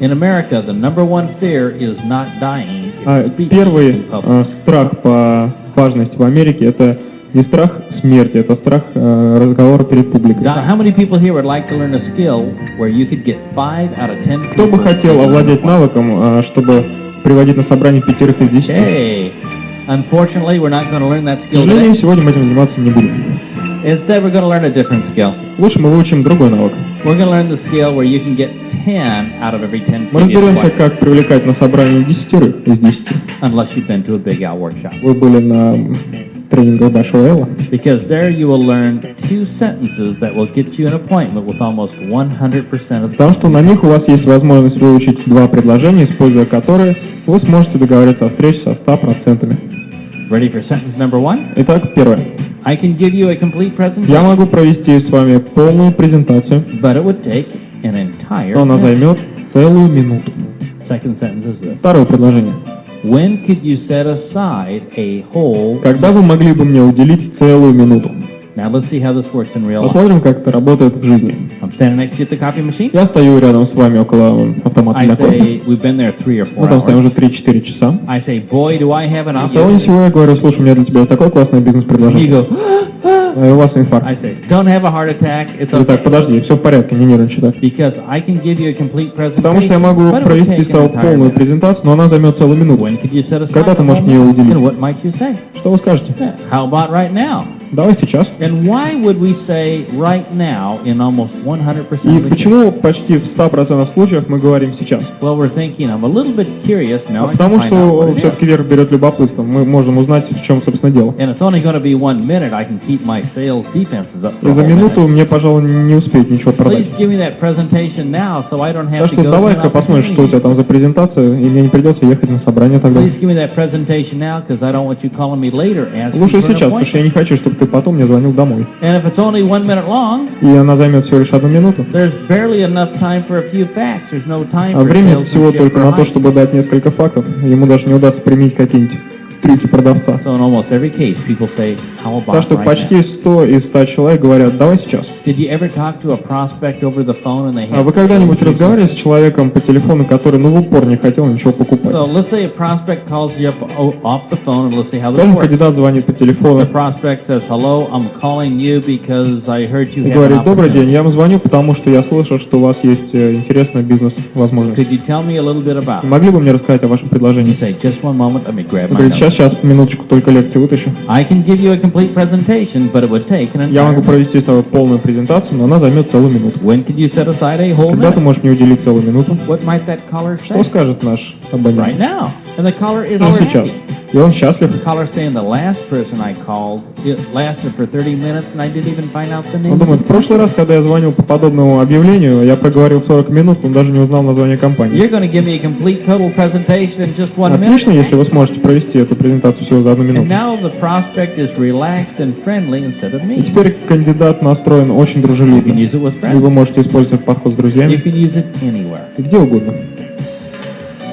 In America, the number one fear is not dying. Первый страх по важности в Америке — это не страх смерти, это страх разговора перед публикой. How many people here would like to learn a skill where you could get 5 out of 10 Кто бы хотел овладеть навыком, чтобы приводить на собрание 5 из 10? Hey, unfortunately, we're not going to learn that К skill сожалению, today. сегодня мы этим заниматься не будем. Instead, we're going to learn a different skill. Лучше мы выучим другой навык. We're going to learn the skill where you can get 10 out of every 10 Мы разберемся, как привлекать на собрание 10 из 10. unless you've been to a Big Al workshop. Вы были на тренингах Большого Элла. Because there you will learn 2 sentences that will get you an appointment with almost 100% of the Потому что на них у вас есть возможность выучить 2 предложения, используя которые вы сможете договориться о встрече со 100%. Ready for sentence number 1? Итак, первое. I can give you a complete Я presentation, могу провести с вами полную презентацию, but it would take an entire но она minute. займет целую минуту. Second sentence is this. Второе предложение. When could you set aside a whole... Когда вы могли бы мне уделить целую минуту? Now let's see how this works in real life. Посмотрим, как это работает в жизни. I'm standing next to you at the copy machine. Я стою рядом с вами около автомата I для кофе. say, we've been there 3 or 4 Мы там стоим hours. уже 3-4 часа. I say, boy, do I have an С того ни opportunity. сего я говорю: слушай, у меня для тебя есть такое классное You бизнес-предложение. go, И у вас инфаркт. I say, don't have a heart attack. It's Или так, okay. подожди, все в порядке, не нервничай так. Because I can give you a complete Потому что я могу presentation, but it would провести take с тобой an entire полную minute. презентацию, но она займет целую минуту. When could you set aside Когда ты a можешь whole мне ее minute? уделить? And what might you say? Что вы скажете? Yeah. How about right now? Давай сейчас. And why would we say right now in almost 100% И of the cases? почему почти в 100% случаев мы говорим сейчас? Well, we're thinking, I'm a little bit curious now. I can Потому find out что what it is. все-таки верх берет любопытство. Мы можем узнать, в чем, собственно, дело. And it's only going to be 1 minute. I can keep my sales defenses up. И For a за whole минуту minute. мне, пожалуй, не успеть ничего продать. Please give me that presentation now, so I don't have Так to что go to давай-ка an посмотрим, что у тебя opportunity. там за презентация, и мне не придется ехать на собрание тогда. Please give me that presentation now, because I don't want you calling me later asking Лучше for an сейчас, потому что я appointment. не хочу, чтобы ты потом мне звонил домой. And if it's only 1 minute long, И она займет всего лишь 1 минуту. there's barely enough time for a few facts. There's no time А for времени всего salesmanship только or на то, hype. чтобы дать несколько фактов. Ему даже не удастся применить какие-нибудь трюки продавца. So in almost every case, people say, how Так about что right почти now? 100 из 100 человек говорят: давай сейчас. Did you ever talk to a prospect over the phone and they А had... вы когда-нибудь разговаривали с человеком по телефону, который в упор не хотел ничего покупать? So let's say a prospect calls you up off the phone, and let's see how this Скажем, works. кандидат звонит по The телефону prospect says, hello, I'm calling you because I heard you и have an говорит: добрый opportunity. день, я вам звоню, потому что я слышал, что у вас есть интересная бизнес-возможность. Could you tell me a little bit about it? Могли бы мне рассказать о вашем You предложении? say, just one moment, let me grab Он my говорит: notes. сейчас, минуточку, только лекцию вытащу. I can give you a complete presentation, but it would take an Я entire могу minute. провести с тобой полную презентацию, но она займет целую минуту. When could you set aside a whole Когда ты minute? можешь мне уделить целую минуту? What might that caller Что say? скажет наш Right абонент? now. And the caller is Ну, already сейчас. happy. И он счастлив. The caller saying the last person I called, it lasted for 30 minutes and I didn't even find out the Он name. думает: в прошлый раз, когда я звонил по подобному объявлению, я проговорил 40 минут, он даже не узнал название компании. You're going to give me a complete total presentation in just 1 minute. Отлично, если вы сможете провести эту презентацию всего за 1 And минуту. now the prospect is relaxed and friendly instead of И me. теперь кандидат настроен очень You can дружелюбно. use it with И вы friends. можете использовать этот подход с You друзьями can use it anywhere. и где угодно.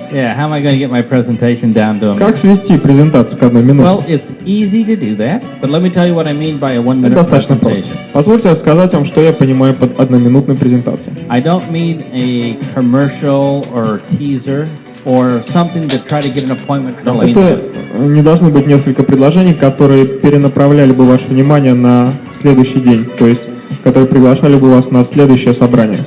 Yeah, how am I going to get my presentation down to a Как minute? свести презентацию к 1 минуте? Well, it's easy to do that, but let me tell you what I mean by a 1 Это minute достаточно просто. presentation. Позвольте рассказать вам, что я понимаю под одноминутной презентацией. I don't mean a commercial or teaser or something to try to get an appointment for later. Это не должно быть несколько предложений, которые перенаправляли бы ваше внимание на следующий день, то есть которые приглашали бы вас на следующее собрание,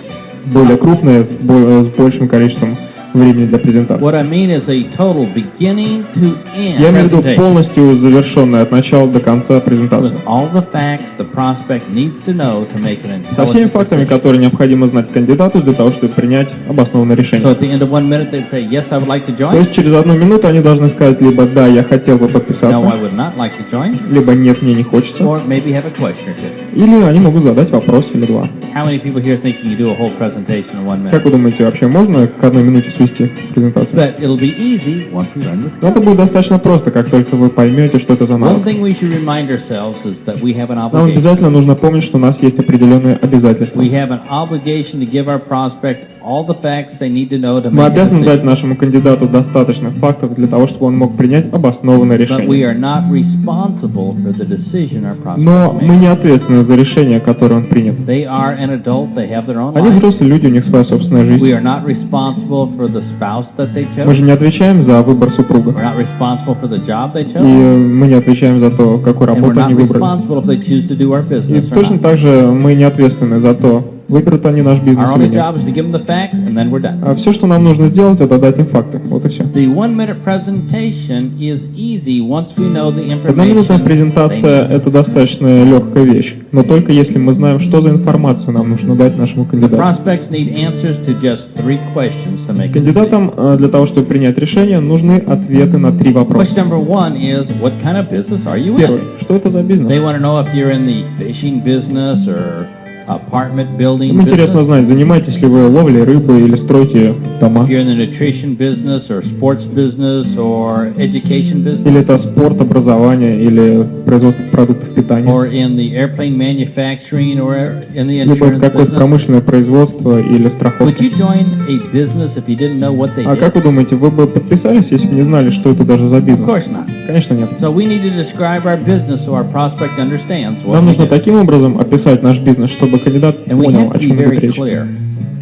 более крупное, с большим количеством времени для презентации. What I mean is a total beginning to end Я имею в виду presentation полностью завершенное от начала до конца презентацию. with all the facts the prospect needs to know to make an Со всеми intelligent фактами, decision. которые необходимо знать кандидату для того, чтобы принять обоснованное So решение. at the end of 1 minute they'd say, yes, I would like to То join. есть через 1 минуту они должны сказать либо «да, я хотел бы No, I подписаться», would not like to join. либо «нет, мне не хочется», Or maybe have a question or two. или они могут задать вопрос или два. How many people here think you can do a whole presentation in 1 Как minute? вы думаете, вообще можно к 1 минуте свести презентацию? But it'll be easy once we learn this. Но это будет достаточно просто, как только вы поймете, что это за One навык. thing we should remind ourselves is that we have an Нам obligation. обязательно нужно помнить, что у нас есть определенные обязательства. We have an obligation to give our prospect all the facts they need to know to Мы make a обязаны дать decision. нашему кандидату достаточно фактов для того, чтобы он мог принять обоснованное But we решение. are not responsible for the decision our prospect Но мы makes. не ответственны за решение, которое он принял. They are an adult, they have their own Они life. взрослые люди, у них своя собственная We жизнь. are not responsible for the spouse that they Мы chose. же не отвечаем за выбор супруга. We're not responsible for the job they И chose. мы не отвечаем за то, какую And we're работу not они выбрали. responsible if they choose to do our И business or точно not. так же мы не ответственны за то, выберут они наш бизнес Our или only нет. job is to give them the facts and then we're done. А все, что нам нужно сделать, это дать им факты. Вот и все. The 1-minute presentation is easy once we know the Одноминутная information. презентация they need. – это достаточно легкая вещь, но только если мы знаем, что за информацию нам нужно дать нашему The кандидату. prospects need answers to just 3 questions to make a decision. Кандидатам для того, чтобы принять решение, нужны ответы на 3 вопроса. Question number 1 is, what kind of business are you Первый. in? Что это за They бизнес? want to know if you're in the fishing business or apartment building Им интересно business. знать, занимаетесь ли вы ловлей рыбы или строите дома. If you're in the nutrition business or sports business or education business. Или это спорт, образование, или производство продуктов питания. Or in the airplane manufacturing or in the Либо insurance какое-то business. промышленное производство или Would страховка. you join a business if you didn't know what they А как did? вы думаете, вы бы подписались, если бы не знали, что это даже за Of бизнес? course not. Конечно, нет. So we need to describe our business so our prospect understands what Нам we нужно do. таким образом описать наш бизнес, чтобы кандидат And we понял, have о to be чем идет very речь. clear.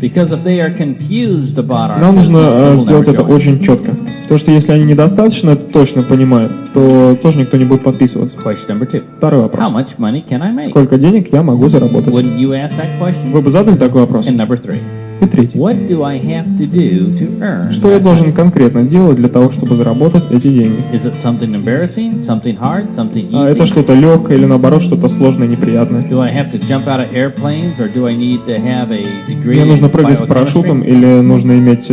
Because if they are confused about our Нам business, нужно they will сделать never это join. очень четко. Потому что если они недостаточно точно понимают, то тоже никто не будет подписываться. Question number 2. Второй How вопрос. much money can I make? Сколько денег я могу заработать? Wouldn't you ask that question? Вы бы задали такой вопрос? And number 3. И третий. What do I have to do to earn? Что я that должен money? конкретно делать для того, чтобы заработать эти деньги? Is it something embarrassing, something hard, something Это easy? что-то легкое или наоборот что-то сложное, неприятное? Do I have to jump out of airplanes or do I need to have a degree Мне in нужно прыгать с парашютом biochemistry? или нужно иметь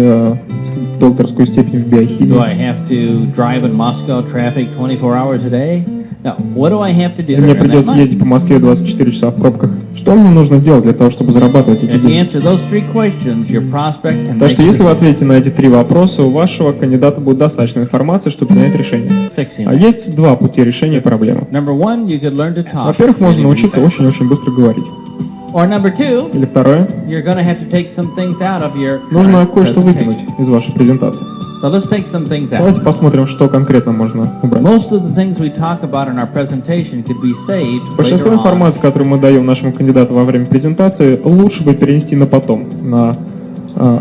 докторскую степень в Do биохимии? I have to drive in Moscow traffic 24 hours a day? No. What do I have to do to Мне earn that придется money? ездить по Москве 24 часа в пробках. Что мне нужно делать для того, чтобы зарабатывать эти If you деньги? answer those 3 questions, your prospect can Так make что a если вы decision. ответите на эти 3 вопроса, у вашего кандидата будет достаточно информации, чтобы принять решение. Fixing А that. есть 2 пути решения проблемы. Number 1, you could learn to talk. Во-первых, можно really, really научиться fast. очень-очень быстро говорить. Or number 2, Или второе, you're going to have to take some things out of your нужно current кое-что presentation. выкинуть из вашей презентации. So let's take some things Давайте out. посмотрим, что конкретно можно убрать. Most of the things we talk about in our presentation could be saved Большинство later on. информации, которую мы даем нашему кандидату во время презентации, лучше бы перенести на потом, на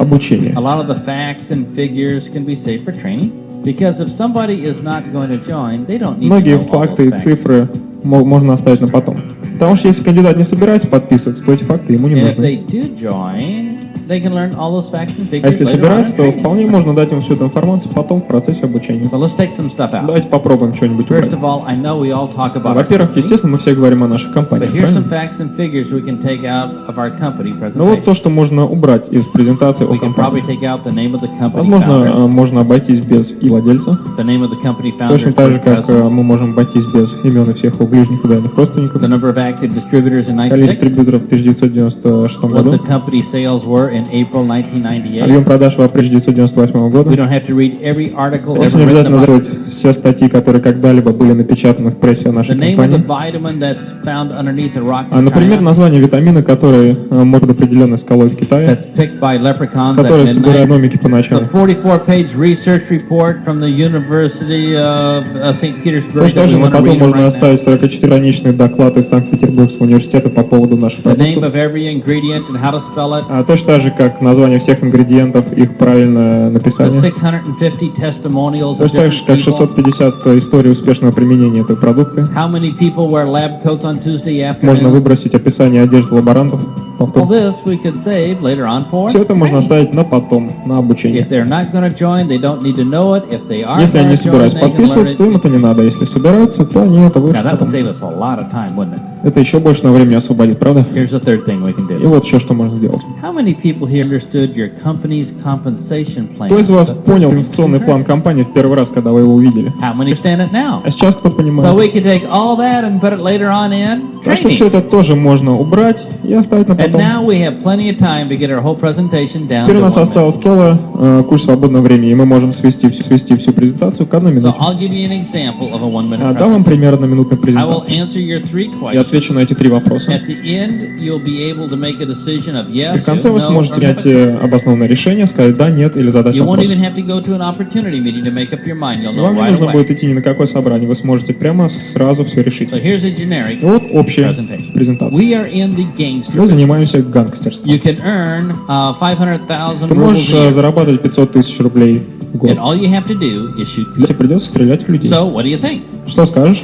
обучение. A lot of the facts and figures can be saved for training because if somebody is not going to join, they don't need to Многие know all факты и those facts. цифры можно оставить на потом. Потому что если кандидат не собирается подписываться, то эти факты ему не And if нужны. they do join, they can learn all those facts and А figures если later on собирается, in то training. вполне можно дать ему всю эту информацию потом в процессе обучения. So let's take some stuff out. Давайте попробуем что-нибудь убрать. First of all, I know we all talk about our Во-первых, company, естественно, мы все говорим о нашей компании, but here's some правильно? facts and figures we can take out of our company Ну вот то, presentation. что можно убрать из презентации о We can probably компании. take out the name of the company Возможно, founder, можно обойтись без и владельца. the name of the company founder, Точно так же, как president, мы можем обойтись без имен и всех его ближних и дальних родственников. the number of active distributors in Количество 96, дистрибьюторов в 1996 what году. the company sales were in April 1998. Объем продаж в апреле 1998 We года. don't have to read every article Просто ever не written обязательно about называть все статьи, которые когда-либо были напечатаны в прессе о the нашей name of the компании. vitamin that's found underneath a rock А, in например, China название витамина, который может быть определенной скалой в Китае, that's picked by leprechauns который at собирает midnight. номики по The ночам. 44-page research report from the University of St. Petersburg Точно that так же we мы want to потом read можно right now. оставить 44-страничный доклад из Санкт-Петербургского университета по поводу наших The name продуктов. of every ingredient and how to spell it. А точно так же, как название всех ингредиентов, их правильное The написание. 650 testimonials of Точно так же, different как people. 650 историй успешного применения этой продукции. How many people wear lab coats on Tuesday Можно afternoon? выбросить описание одежды лаборантов. All this we could save later on for Все это можно training. оставить на потом, на обучение. If they're not going to join, they don't need to know it. If they are Если они going не to join, собираются they can learn подписываться, то им it. это не надо. Если собираются, то они это Now выучат that would потом. save us a lot of time, wouldn't it? Это еще больше на времени освободит, правда? Here's the third thing we can И do. вот еще что можно сделать. How many people here understood your company's compensation plan? Кто из вас The first понял time? инвестиционный план компании в первый раз, когда вы его увидели? How many understand it now? А сейчас кто So понимает? we could take all that and put it later on in Так что training. все это тоже можно убрать и оставить на And потом. now we have plenty of time to get our whole presentation down Теперь у to нас 1 minute. осталось целая куча свободного времени, и мы можем свести всю презентацию к 1 So минуте. I'll give you an example of a 1 minute Дам вам presentation. пример на минутной I will презентации. answer your 3 Я questions. отвечу на эти 3 вопроса. At the end, you'll be able to make a decision of И yes, в конце вы no, сможете or принять no. обоснованное решение, сказать да, нет или задать You won't вопрос. even have to go to an opportunity meeting to make up your mind. You'll know Вам не right нужно away. будет идти ни на какое собрание, вы сможете прямо сразу все решить. So here's a generic И вот общая presentation. презентация. We are in the gangster Мы business. занимаемся гангстерством. You can earn 500,000 Ты rubles можешь a year, зарабатывать 500 тысяч рублей в год. and all you have to do is shoot Тебе people. придется стрелять в людей. So what do you think? Что скажешь?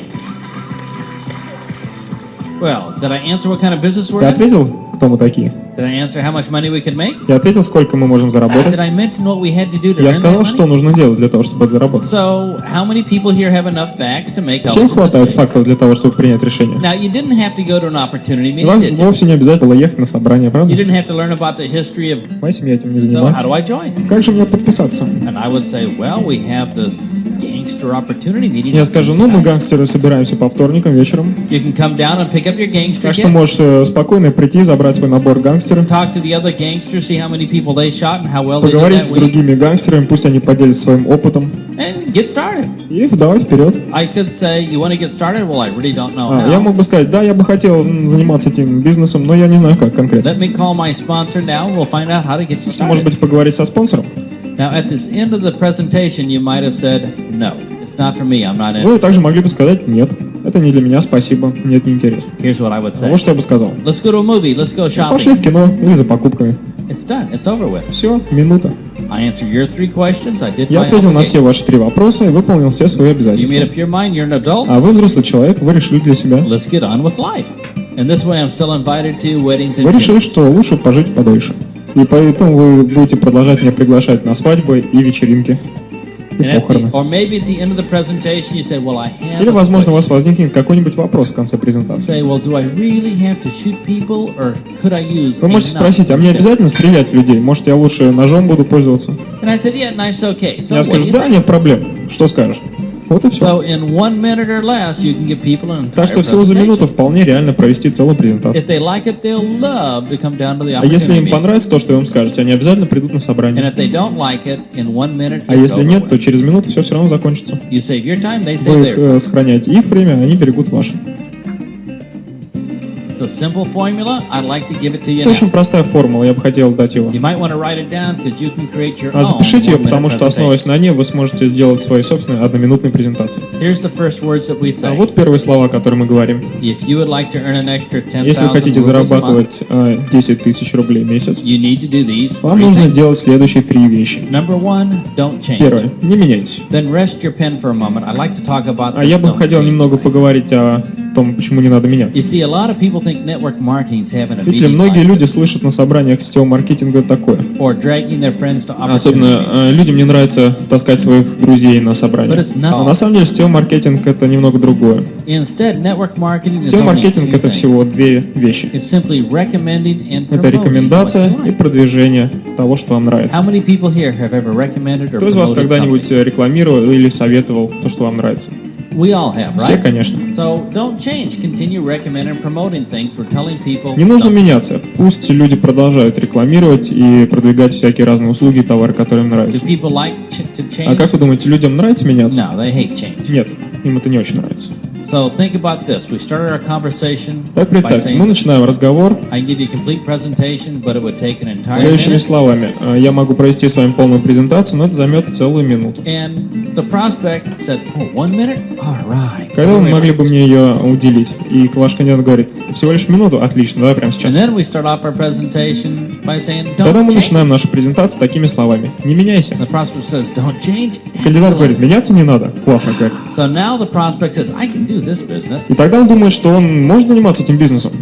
Well, did I answer what kind of business we're Я in? ответил, кто мы такие? Did I answer how much money we could make? Я ответил, сколько мы можем заработать. Did I mention what we had to do to Я earn сказал, that что money? нужно делать для того, чтобы это заработать. So how many people here have enough facts to make all Всем this хватает decision? фактов для того, чтобы принять решение. Now, you didn't have to go to an opportunity meeting, Вам did you? вовсе не обязательно ехать на собрание, You правда? didn't have to learn about the history of, Моя семья этим не so занимается. how do I join? Как же мне подписаться? And I would say, well, we have this gangster opportunity meeting. Я скажу, ну мы гангстеры собираемся по вторникам вечером. You can come down and pick up your gangster Так что kit, можешь спокойно прийти, забрать свой набор гангстеров, talk to the other gangsters, see how many people they shot and how well they did поговорить that с week, другими гангстерами, пусть они поделятся своим опытом. and get started. И давай вперед. I could say, you want to get started? Well, I really don't know Я how. мог бы сказать, да, я бы хотел заниматься этим бизнесом, но я не знаю как конкретно. Let me call my sponsor now, and we'll find out how to get you Может started. быть, поговорить со спонсором? Now, at this end of the presentation, you might have said, no, it's not for me, I'm not in. Вы также могли бы сказать, нет, это не для меня, спасибо, мне это не интересно. Here's what I would А say. вот что я бы сказал. Let's go to a movie, let's go Пошли в shopping. кино или за покупками. It's done, it's over with. Все, минута. I answered your 3 questions, I did Я my ответил на все obligation. ваши 3 вопроса и выполнил все свои You made обязательства. up your mind, you're an adult, А вы взрослый человек, вы решили для себя. let's get on with life. And this way I'm still invited to weddings and Вы решили, funerals. что лучше пожить подольше. И поэтому вы будете продолжать меня приглашать на свадьбы и вечеринки, и And at the, похороны. or maybe at the end of the presentation you say, well, I have Или, a возможно, у вас question. возникнет какой-нибудь вопрос в конце презентации. Say, well, do I really have to shoot people, or could I use Вы можете a спросить, а мне knife instead? обязательно стрелять в людей? Может, я лучше ножом буду пользоваться? And I said, yeah, knife's okay. So Я what do скажу, you да, think? нет проблем. Что скажешь? Вот и все. So in 1 minute or less, you can give people an Так entire что всего за минуту presentation. вполне реально провести целую презентацию. If they like it, they'll love to come down to the А если opportunity им meeting. понравится то, что вы им скажете, они обязательно придут на And собрание. if they don't like it, in 1 minute, А it's если over нет, то with. через минуту все равно закончится. You save your time, they Вы save theirs. сохраняете их время, они берегут ваше. It's a simple formula. I'd like to give it to you Это очень now. простая формула, я бы хотел дать его. You might want to write it down because you can create your А own запишите ее, 1 потому minute что, основываясь presentation. на ней, вы сможете сделать свои собственные одноминутные презентации. Here's the first words that we А say. вот первые слова, которые мы говорим. If you would like to earn an extra 10,000 Если вы хотите rubles a month, зарабатывать 10 тысяч рублей в месяц, you need to do these вам 3 нужно things. делать следующие 3 вещи. Number 1, don't change. Первое. Не меняйтесь. Then rest your pen for a moment. I'd like to talk about А this я бы don't хотел change. немного поговорить о том, почему не надо меняться. You see, a lot of people think network marketing is having a Видите, meeting многие like люди this, слышат на собраниях сетевого маркетинга такое. or dragging their friends to opportunity. Особенно людям не нравится таскать своих друзей на собрания. But it's not. А на самом деле сетевой маркетинг это немного другое. Instead, network marketing is Сетевой only маркетинг two это things. всего 2 вещи. It's simply recommending and Это promoting what рекомендация you и like. продвижение того, что вам How нравится. many people here have ever recommended or Кто из вас promoted когда-нибудь something? рекламировал или советовал то, что вам нравится? We all have, Все, right? конечно. So don't change. Continue recommending and promoting things. We're telling people. Не нужно don't. меняться. Пусть люди продолжают рекламировать и продвигать всякие разные услуги и товары, которые им Do нравятся. people like to А change? как вы думаете, людям нравится меняться? No, they hate change. Нет, им это не очень нравится. So think about this. We started our conversation Так by представьте, мы saying, начинаем разговор I can give you a complete presentation, but it would take an entire следующими minute. словами. Я могу провести с вами полную презентацию, но это займет целую минуту. And the prospect said, oh, 1 minute? All right. Когда вы могли бы мне ее уделить? И ваш кандидат говорит, всего лишь минуту? Отлично, давай прямо And сейчас. then we start off our presentation by saying, Тогда don't мы change. начинаем нашу презентацию такими словами. Не меняйся. The prospect says, don't change. Кандидат говорит, Excellent. меняться не надо. Классно как. So now the prospect says, I can do this business. И тогда он думает, что он может заниматься этим бизнесом.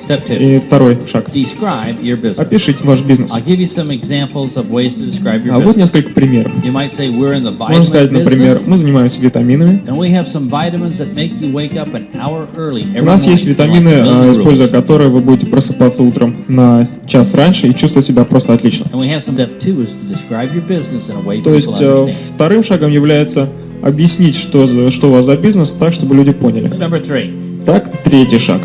Step 2, И второй шаг. describe your business. Опишите ваш бизнес. I'll give you some examples of ways to describe your А вот business. несколько примеров. You might say, we're in the Можно vitamin сказать, например, business. мы занимаемся витаминами. And we have some vitamins that make you wake up an hour early every У нас есть morning, витамины, like a million используя rules. которые вы будете просыпаться утром на час раньше и чувствовать себя просто отлично. And we have some step 2 is to describe your business in a way То people есть understand. вторым шагом является объяснить, что у вас за бизнес, так, чтобы люди поняли. Number 3, Так, третий шаг.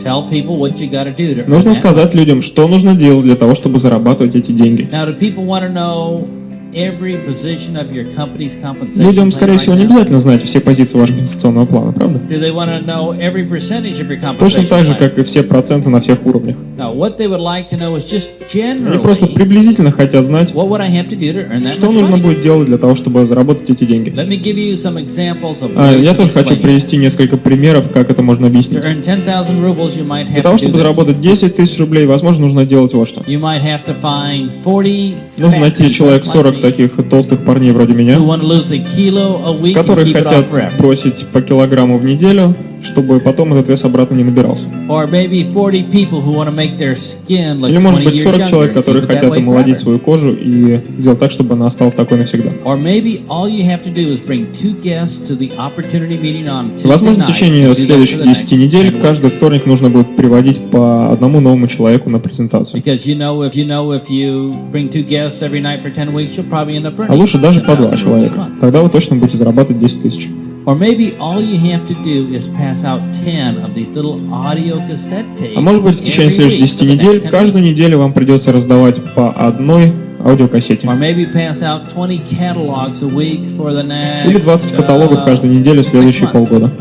Tell people what you got to do to earn Нужно that. сказать людям, что нужно делать для того, чтобы зарабатывать эти деньги. Now, do people want to know every position of your company's compensation Людям, plan скорее right всего, не now? обязательно знать все позиции вашего инвестиционного плана, правда? Do they want to know every percentage of your Точно compensation так же, plan? как и все проценты на всех уровнях. Now, what they would like to know is just Они просто generally, приблизительно хотят знать, what would I have to do to earn that что much нужно money? будет делать для того, чтобы заработать эти деньги. Let me give you some examples of ways Я of тоже хочу explaining it. привести несколько примеров, как это можно To объяснить. earn 10,000 rubles, you might Для have того, to do чтобы this. заработать 10 тысяч рублей, возможно, нужно делать вот что. You might have to find 40 Нужно fat найти people человек like 40 me таких толстых парней вроде меня, who want to lose a kilo a week and которые keep it хотят off forever. бросить по килограмму в неделю, чтобы потом этот вес обратно не набирался. Or maybe 40 people who want to make their skin look Или, 20 может быть, years 40 younger человек, and keep которые it that хотят way омолодить forever. свою кожу и сделать так, чтобы она осталась такой навсегда. Or maybe all you have to do is bring 2 guests to the opportunity meeting on Tuesday Возможно, в night течение and do that следующих for the 10 next недель 10 каждый weeks. вторник нужно будет приводить по одному новому человеку на презентацию. Because if you bring 2 guests every night for 10 weeks, you'll probably end up earning А лучше даже по 2 $10,000 a человека. month. Тогда вы точно будете зарабатывать 10 тысяч. Or maybe all you have to do is pass out 10 of these little audio cassette tapes. А может быть, в течение every следующих week 10 for the next недель, 10 каждую weeks. неделю вам придется раздавать по одной аудиокассете. Or maybe pass out 20 catalogs a week for the next Или 20 каталогов каждую неделю 6 следующие months. полгода.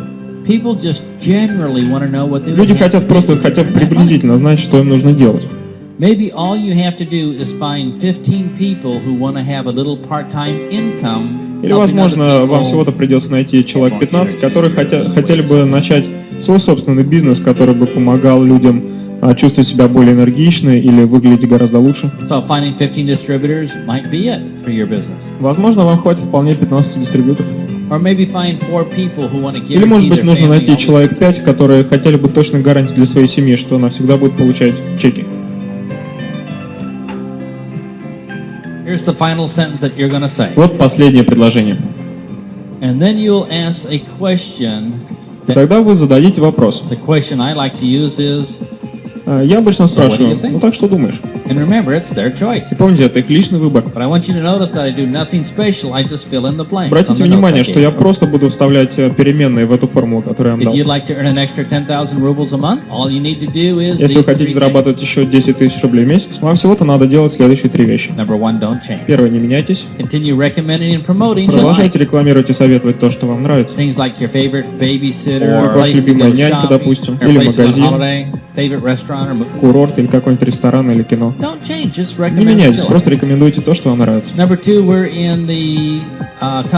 People just generally want to know what they Люди would have хотят to просто do to хотя бы earn that money. приблизительно знать, что им нужно делать. Maybe all you have to do is find 15 people who want to have a little part-time income. Или, helping возможно, other вам people. всего-то придется найти человек 15, которые хотели бы начать свой собственный бизнес, который бы помогал людям чувствовать себя более энергично или выглядеть гораздо лучше. So finding 15 distributors might be it for your business. Возможно, вам хватит вполне 15 дистрибьюторов. Or maybe find 4 people who want to Или, может guarantee быть, their нужно family найти all человек this. 5, которые хотели бы точно гарантию для своей семьи, что она всегда будет получать чеки. Here's the final sentence that you're going to say. Вот последнее предложение. And then you'll ask a question. И тогда вы зададите вопрос. The question I like to use is, Я обычно what do you спрашиваю, think? ну так что думаешь? and remember, it's their choice. И помните, это их личный выбор. But I want you to notice that I do nothing special. I just fill in the blanks. on Обратите the notes внимание, I что gave я you. просто буду вставлять переменные в эту формулу, которую я вам If you'd дал. like to earn an extra 10,000 rubles a month, all you need to do is Если вы these хотите 3 зарабатывать еще 10 тысяч рублей в месяц, вам всего-то надо делать следующие 3 вещи. things. Number 1, don't change. Первое, не меняйтесь. Continue recommending and promoting what you like. Продолжайте рекламировать и советовать то, что вам нравится. Things like your favorite babysitter, Or place ваша to любимая go нянька, shopping, допустим, or или place to go on магазин. holiday, favorite restaurant or movie. Курорт или какой-нибудь ресторан или кино. Don't change, just Не recommend меняйтесь, what you просто like. рекомендуйте то, что вам нравится. Number 2, we're in the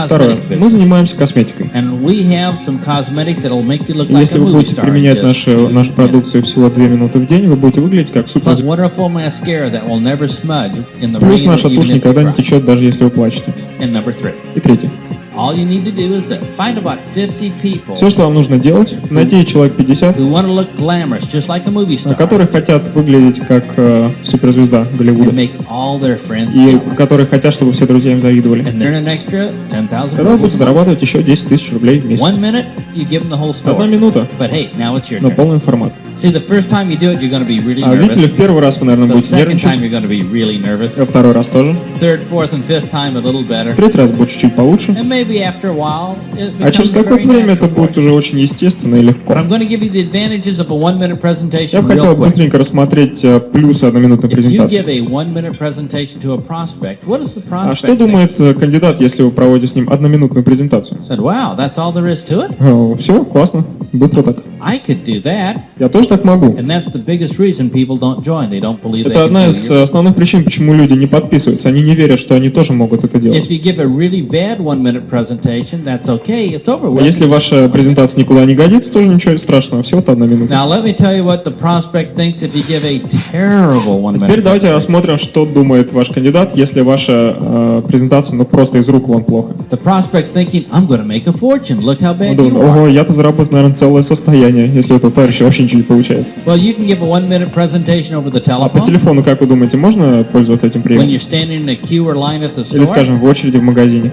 Второе, cosmetic мы business. занимаемся косметикой. And we have some cosmetics that'll make you look И like если a вы movie будете star in применять just нашу 2 minutes. продукцию всего 2 минуты в день, вы будете выглядеть как Plus суперзвезда. wonderful mascara that will never smudge in the Плюс rain наша or тушь even if you никогда не cry. течет, даже если вы плачете. And number 3, И третье. all you need to do is to find about 50 people Все, что вам нужно делать, найти человек 50, who want to look glamorous, just like a movie star, которые хотят выглядеть как суперзвезда and Голливуда. make all their friends И jealous. которые хотят, чтобы все друзья им завидовали. And earn an extra 10,000 Тогда вы будете rubles. зарабатывать еще 10 тысяч рублей в месяц. 1 minute, you give them the whole 1 story. минута, But hey, now it's your но turn. полный информат. See, the first time you do it, you're going to be really А видите ли, nervous. в первый раз вы, наверное, The будете second time, нервничать, you're going to be really nervous. а второй раз тоже. Third, fourth, and fifth time, a little better. Третий раз будет чуть-чуть получше. And maybe after a while, it А через becomes какое-то very время это natural for будет you. уже очень естественно и легко. But I'm going to give you the advantages of a 1-minute Я presentation бы хотел real quick. быстренько рассмотреть плюсы одноминутной If you give презентации. a 1-minute presentation to a prospect, what does the prospect А что think? думает кандидат, если вы проводите с ним одноминутную презентацию? Said, wow, that's all there is to it? Все, классно, быстро так. I could do that. Я тоже так могу. And that's the biggest reason people don't join. They don't believe they Это can одна do из it. основных причин, почему люди не подписываются. Они не верят, что они тоже могут это If делать. you give a really bad 1-minute presentation, that's okay. It's over А with. если ваша презентация никуда не годится, тоже ничего страшного. Всего-то 1 минута. Now let me tell you what the prospect thinks if you give a terrible 1-minute Теперь давайте presentation. рассмотрим, что думает ваш кандидат, если ваша презентация просто из рук вон плохо. The prospect's thinking, I'm going to make a fortune. Look how Он bad думает, you are. ого, я-то заработаю, наверное, целое состояние, если у этого товарища вообще ничего не получается. Well, you can give a 1-minute presentation over the А по telephone телефону, как вы думаете, можно пользоваться этим when приемом? you're standing in a queue or line at the Или, store, скажем, в очереди в магазине.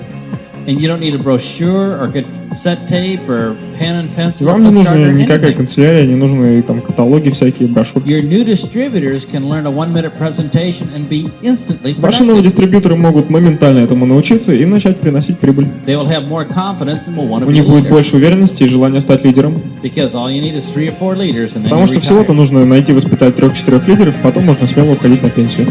and you don't need a brochure or get cassette tape or pen and pencil. Вам не or нужна flip chart or никакая anything. канцелярия, не нужны там каталоги всякие, брошюрки. Your new distributors can learn a 1-minute presentation and be instantly Ваши новые productive. дистрибьюторы могут моментально этому научиться и начать приносить прибыль. They will have more confidence and will want to У be них a будет leader. больше уверенности и желания стать лидером. Because all you need is 3 or 4 leaders and then Потому you что всего-то retire. нужно найти, воспитать 3-4 лидеров, потом можно смело уходить на пенсию.